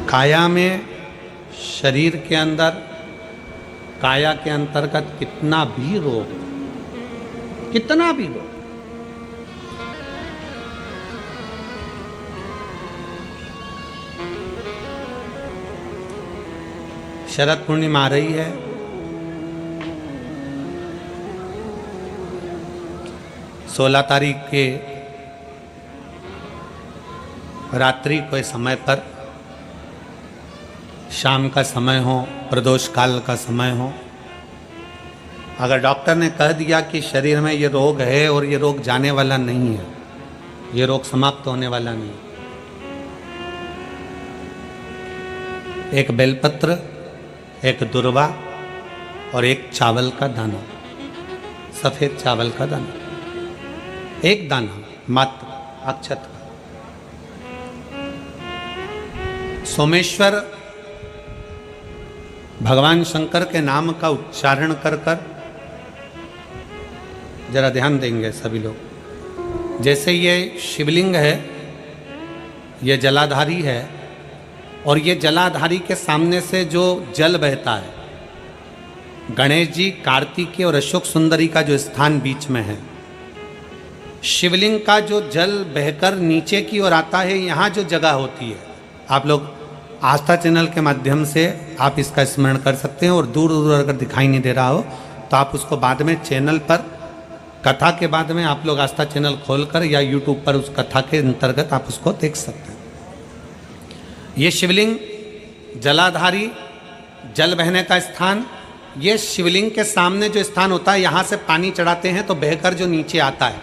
काया में, शरीर के अंदर, काया के अंतर्गत कितना भी रोग, कितना भी रोग, शरद पूर्णिमा आ रही है। सोलह तारीख के रात्रि के समय पर, शाम का समय हो, प्रदोष काल का समय हो, अगर डॉक्टर ने कह दिया कि शरीर में ये रोग है और ये रोग जाने वाला नहीं है, ये रोग समाप्त होने वाला नहीं, एक बेलपत्र, एक दुर्वा और एक चावल का दाना, सफेद चावल का दाना, एक दाना मात्र अक्षत का, सोमेश्वर भगवान शंकर के नाम का उच्चारण कर कर, जरा ध्यान देंगे सभी लोग। जैसे ये शिवलिंग है, ये जलाधारी है, और ये जलाधारी के सामने से जो जल बहता है, गणेश जी, कार्तिकेय और अशोक सुंदरी का जो स्थान बीच में है, शिवलिंग का जो जल बहकर नीचे की ओर आता है, यहाँ जो जगह होती है, आप लोग आस्था चैनल के माध्यम से आप इसका स्मरण कर सकते हैं। और दूर दूर अगर दिखाई नहीं दे रहा हो तो आप उसको बाद में चैनल पर, कथा के बाद में आप लोग आस्था चैनल खोलकर या यूट्यूब पर उस कथा के अंतर्गत आप उसको देख सकते हैं। ये शिवलिंग, जलाधारी, जल बहने का स्थान, ये शिवलिंग के सामने जो स्थान होता है, यहाँ से पानी चढ़ाते हैं तो बहकर जो नीचे आता है,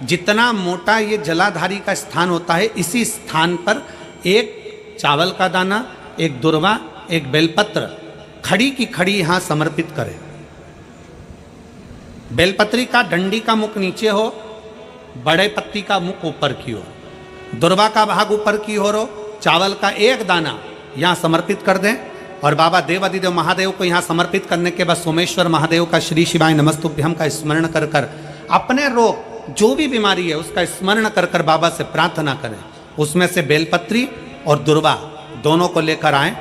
जितना मोटा ये जलाधारी का स्थान होता है, इसी स्थान पर एक चावल का दाना, एक दुर्वा, एक बेलपत्र खड़ी की खड़ी यहाँ समर्पित करें। बेलपत्री का डंडी का मुख नीचे हो, बड़े पत्ती का मुख ऊपर की ओर, दुर्वा का भाग ऊपर की ओर हो, चावल का एक दाना यहाँ समर्पित कर दें। और बाबा देवादिदेव महादेव को यहाँ समर्पित करने के बाद सोमेश्वर महादेव का श्री शिवाय नमस्तुभ्यम का स्मरण कर कर अपने रोग, जो भी बीमारी है उसका स्मरण कर कर बाबा से प्रार्थना करें। उसमें से बेलपत्री और दुर्वा दोनों को लेकर आएं,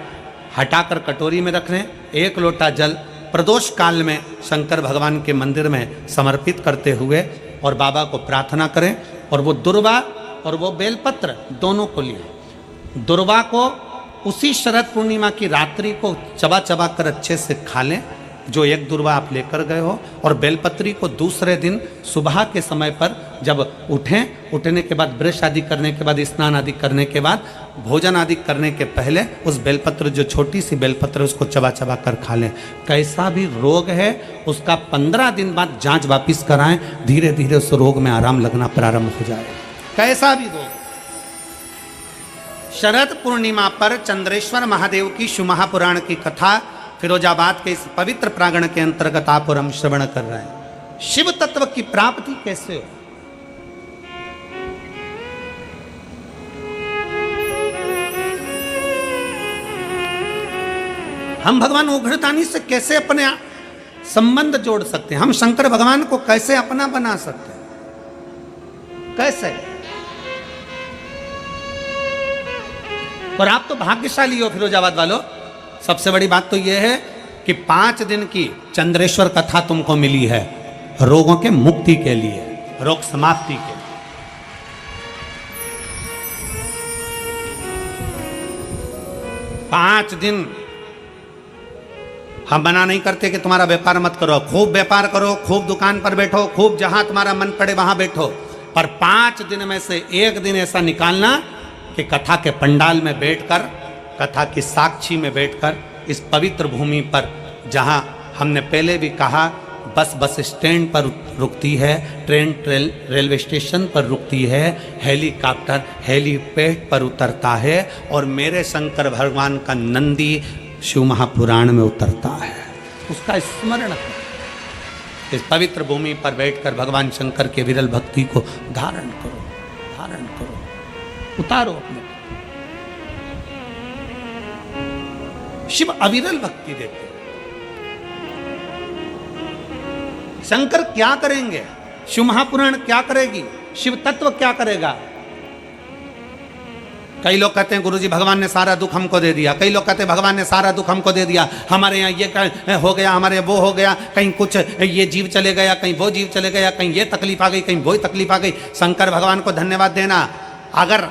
हटाकर कटोरी में रख लें। एक लोटा जल प्रदोष काल में शंकर भगवान के मंदिर में समर्पित करते हुए और बाबा को प्रार्थना करें। और वो दुर्वा और वो बेलपत्र दोनों को लिए, दुर्वा को उसी शरद पूर्णिमा की रात्रि को चबा चबा कर अच्छे से खा लें, जो एक दुर्वा आप लेकर गए हो। और बेलपत्री को दूसरे दिन सुबह के समय पर जब उठें, उठने के बाद ब्रश आदि करने के बाद, स्नान आदि करने के बाद, भोजन आदि करने के पहले उस बेलपत्र, जो छोटी सी बेलपत्र, उसको चबा चबा कर खा लें। कैसा भी रोग है उसका 15 दिन बाद जांच वापिस कराएं, धीरे धीरे उस रोग में आराम लगना प्रारंभ हो जाए। कैसा भी रोग। शरद पूर्णिमा पर चंद्रेश्वर महादेव की शिव महापुराण की कथा फिरोजाबाद के इस पवित्र प्रांगण के अंतर्गत आप और हम श्रवण कर रहे हैं। शिव तत्व की प्राप्ति कैसे हो? हम भगवान उग्रतानी से कैसे अपने संबंध जोड़ सकते हैं? हम शंकर भगवान को कैसे अपना बना सकते हैं? कैसे? और आप तो भाग्यशाली हो फिरोजाबाद वालों। सबसे बड़ी बात तो यह है कि 5 दिन की चंद्रेश्वर कथा तुमको मिली है रोगों के मुक्ति के लिए, रोग समाप्ति के लिए। 5 दिन हम मना नहीं करते कि तुम्हारा व्यापार मत करो, खूब व्यापार करो, खूब दुकान पर बैठो, खूब जहां तुम्हारा मन पड़े वहां बैठो, पर 5 दिन में से एक दिन ऐसा निकालना कि कथा के पंडाल में बैठकर, कथा की साक्षी में बैठकर, इस पवित्र भूमि पर जहां हमने पहले भी कहा बस स्टैंड पर रुकती है, ट्रेन रेलवे स्टेशन पर रुकती है, हेलीकॉप्टर हेलीपैड पर उतरता है, और मेरे शंकर भगवान का नंदी शिव महापुराण में उतरता है। उसका स्मरण करो। इस पवित्र भूमि पर बैठकर भगवान शंकर के विरल भक्ति को धारण करो, धारण करो, उतारो अपने। शिव अविरल भक्ति देते। शंकर क्या करेंगे? शिव महापुराण क्या करेगी? शिव तत्व क्या करेगा? कई लोग कहते हैं गुरुजी भगवान ने सारा दुख हमको दे दिया, कई लोग कहते हैं भगवान ने सारा दुख हमको दे दिया, हमारे यहाँ ये हो गया, हमारे वो हो गया, कहीं कुछ ये जीव चले गया, कहीं वो जीव चले गया, कहीं ये तकलीफ आ गई, कहीं वो तकलीफ आ गई। शंकर भगवान को धन्यवाद देना। अगर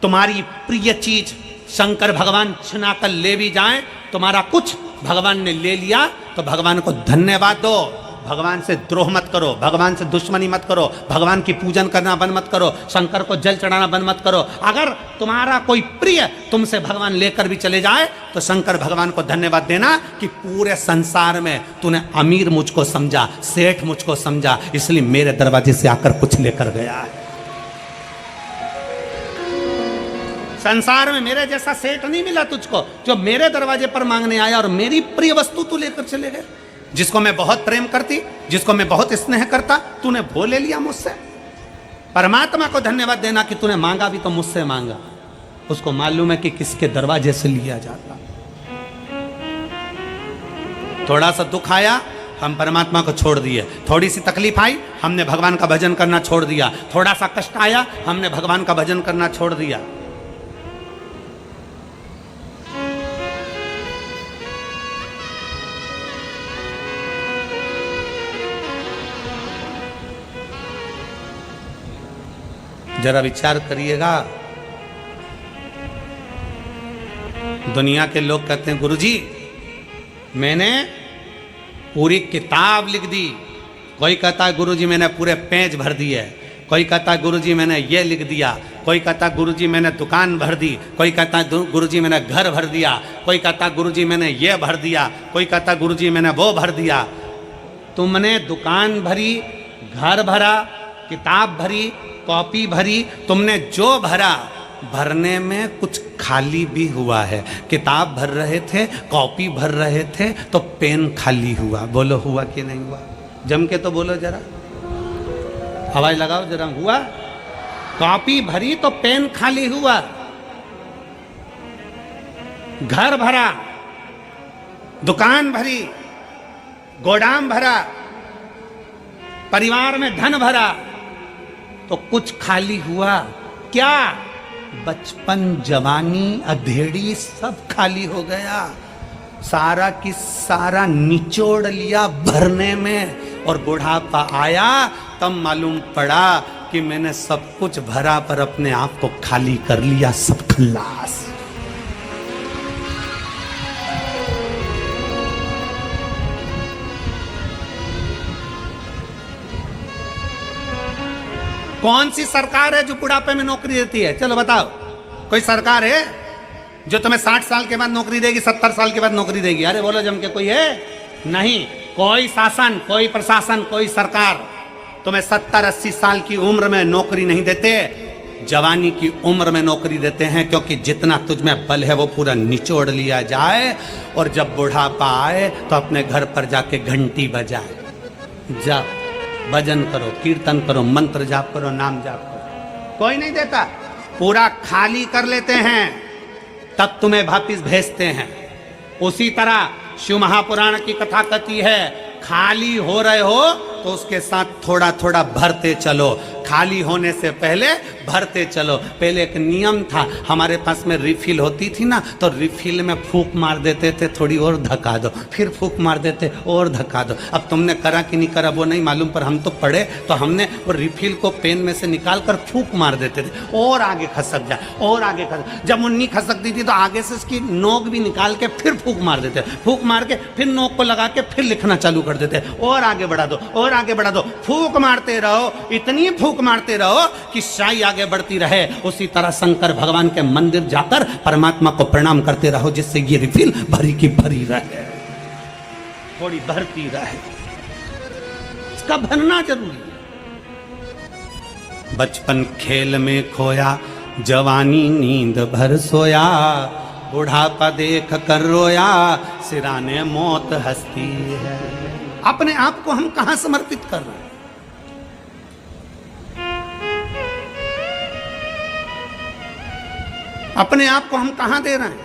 तुम्हारी प्रिय चीज शंकर भगवान छिना कर ले भी जाए, तुम्हारा कुछ भगवान ने ले लिया, तो भगवान को धन्यवाद दो। भगवान से द्रोह मत करो, भगवान से दुश्मनी मत करो, भगवान की पूजन करना बंद मत करो, शंकर को जल चढ़ाना बंद मत करो। अगर तुम्हारा कोई प्रिय तुमसे भगवान लेकर भी चले जाए, तो शंकर भगवान को धन्यवाद देना कि पूरे संसार में तूने अमीर मुझको समझा, सेठ मुझको समझा, इसलिए मेरे दरवाजे से आकर कुछ लेकर गया है। संसार में मेरे जैसा सेठ नहीं मिला तुझको जो मेरे दरवाजे पर मांगने आया और मेरी प्रिय वस्तु तू लेकर चले गए। जिसको मैं बहुत प्रेम करती, जिसको मैं बहुत स्नेह करता, तूने वो ले लिया मुझसे। परमात्मा को धन्यवाद देना कि तूने मांगा भी तो मुझसे मांगा, उसको मालूम है कि किसके दरवाजे से लिया जाता। थोड़ा सा दुख आया, हम परमात्मा को छोड़ दिए। थोड़ी सी तकलीफ आई, हमने भगवान का भजन करना छोड़ दिया। थोड़ा सा कष्ट आया, हमने भगवान का भजन करना छोड़ दिया। जरा विचार करिएगा। दुनिया के लोग कहते हैं गुरुजी मैंने पूरी किताब लिख दी, कोई कहता है गुरुजी मैंने पूरे पेज भर दिए, कोई कहता है गुरुजी मैंने ये लिख दिया, कोई कहता है गुरुजी मैंने दुकान भर दी, कोई कहता है गुरुजी मैंने घर भर दिया, कोई कहता है गुरुजी मैंने ये भर दिया, कोई कहता है गुरुजी मैंने वो भर दिया। तुमने दुकान भरी, घर भरा, किताब भरी, कॉपी भरी, तुमने जो भरा, भरने में कुछ खाली भी हुआ है। किताब भर रहे थे, कॉपी भर रहे थे, तो पेन खाली हुआ। बोलो हुआ कि नहीं हुआ? जम के तो बोलो जरा, आवाज लगाओ जरा। हुआ? कॉपी भरी तो पेन खाली हुआ, घर भरा, दुकान भरी, गोदाम भरा, परिवार में धन भरा, तो कुछ खाली हुआ। क्या? बचपन, जवानी, अधेड़ी सब खाली हो गया। सारा की सारा निचोड़ लिया भरने में, और बुढ़ापा आया तब मालूम पड़ा कि मैंने सब कुछ भरा पर अपने आप को खाली कर लिया। सब खल्लास। कौन सी सरकार है जो बुढ़ापे में नौकरी देती है? चलो बताओ, कोई सरकार है जो तुम्हें 60 साल के बाद नौकरी देगी, 70 साल के बाद नौकरी देगी? अरे बोलो जम के, कोई है? नहीं। कोई शासन, कोई प्रशासन, कोई सरकार तुम्हें 70-80 साल की उम्र में नौकरी नहीं देते, जवानी की उम्र में नौकरी देते हैं। क्योंकि जितना तुझ में बल है वो पूरा निचोड़ लिया जाए, और जब बुढ़ापा आए तो अपने घर पर जाके घंटी बजाए, जाओ भजन करो, कीर्तन करो, मंत्र जाप करो, नाम जाप करो। कोई नहीं देता, पूरा खाली कर लेते हैं, तब तुम्हें वापिस भेजते हैं। उसी तरह शिव महापुराण की कथा कहती है, खाली हो रहे हो तो उसके साथ थोड़ा थोड़ा भरते चलो। खाली होने से पहले भरते चलो। पहले एक नियम था, हमारे पास में रिफिल होती थी ना, तो रिफिल में फूंक मार देते थे, थोड़ी और धक्का दो, फिर फूंक मार देते और धक्का दो। अब तुमने करा कि नहीं करा वो नहीं मालूम, पर हम तो पढ़े तो हमने वो रिफिल को पेन में से निकाल कर फूंक मार देते थे, और आगे खसक जाए, और आगे खसक। जब मुन्नी खसकती थी तो आगे से उसकी नोक भी निकाल के फिर फूंक मार देते, फूंक मार के फिर नोक को लगा के फिर लिखना चालू कर देते, और आगे बढ़ा दो, और आगे बढ़ा दो। फूंक मारते रहो, इतनी फूंक मारते रहो कि शाही आगे बढ़ती रहे। उसी तरह शंकर भगवान के मंदिर जाकर परमात्मा को प्रणाम करते रहो, जिससे ये रिफिल भरी की भरी रहे, थोड़ी भरती रहे। इसका भरना जरूरी है। बचपन खेल में खोया, जवानी नींद भर सोया, बुढ़ापा देख कर रोया, सिराने मौत हंसती है। अपने आप को हम कहां समर्पित कर रहे हैं? अपने आप को हम कहां दे रहे हैं?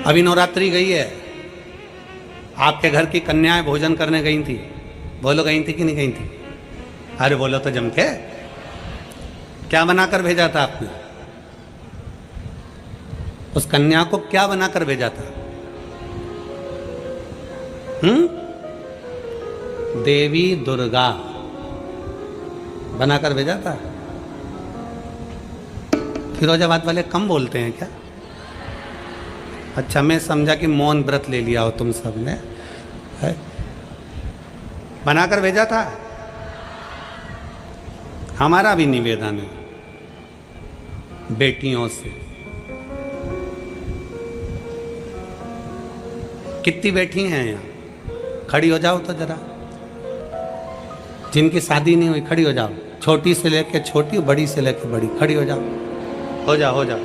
अभी नवरात्रि गई है, आपके घर की कन्याएं भोजन करने गई थी, बोलो गई थी कि नहीं गई थी? अरे बोलो तो जम के, क्या बनाकर भेजा था आपने? उस कन्या को क्या बनाकर भेजा था? देवी दुर्गा बनाकर भेजा था। फिरोजाबाद वाले कम बोलते हैं क्या? अच्छा, मैं समझा कि मौन व्रत ले लिया हो तुम सब ने। बनाकर भेजा था। हमारा भी निवेदन है बेटियों से, कितनी बेटी हैं यहाँ? खड़ी हो जाओ तो जरा, जिनकी शादी नहीं हुई खड़ी हो जाओ, छोटी से लेके छोटी, बड़ी से लेके बड़ी, खड़ी हो जाओ, हो जाओ हो जाओ,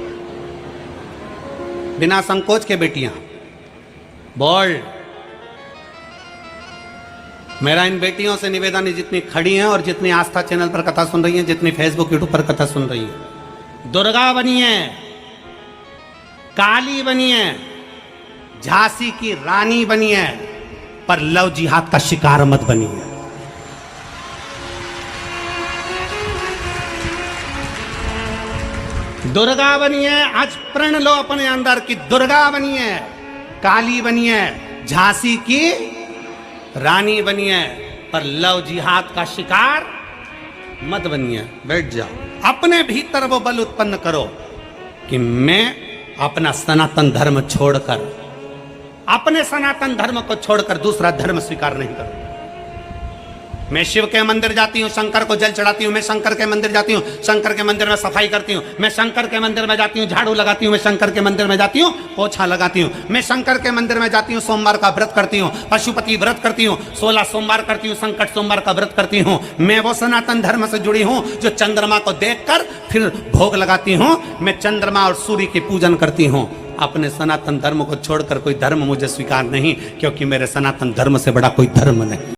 बिना संकोच के बेटियां। बोल्ड। मेरा इन बेटियों से निवेदन है, जितनी खड़ी हैं और जितनी आस्था चैनल पर कथा सुन रही हैं, जितनी फेसबुक यूट्यूब पर कथा सुन रही हैं, दुर्गा बनिए, काली बनिए, झांसी की रानी बनिए, पर लव जिहाद का शिकार मत बनिए। दुर्गा बनिए, आज प्रण लो अपने अंदर की दुर्गा बनिए, काली बनिए, झांसी की रानी बनिए, पर लव जिहाद का शिकार मत बनिए। बैठ जाओ, अपने भीतर वो बल उत्पन्न करो कि मैं अपना सनातन धर्म छोड़कर, अपने सनातन धर्म को छोड़कर दूसरा धर्म स्वीकार नहीं करूं। मैं शिव के मंदिर जाती हूँ, शंकर को जल चढ़ाती हूँ, मैं शंकर के मंदिर जाती हूँ, शंकर के मंदिर में सफाई करती हूँ, मैं शंकर के मंदिर में जाती हूँ, झाड़ू लगाती हूँ, मैं शंकर के मंदिर में जाती हूँ, पोछा लगाती हूँ, मैं शंकर के मंदिर में जाती हूँ, सोमवार का व्रत करती हूँ, पशुपति व्रत करती हूँ, 16 सोमवार करती हूँ, संकट सोमवार का व्रत करती हूँ। मैं वो सनातन धर्म से जुड़ी हूँ जो चंद्रमा को देखकर फिर भोग लगाती हूँ। मैं चंद्रमा और सूर्य की पूजन करती हूँ। अपने सनातन धर्म को छोड़कर कोई धर्म मुझे स्वीकार नहीं, क्योंकि मेरे सनातन धर्म से बड़ा कोई धर्म नहीं।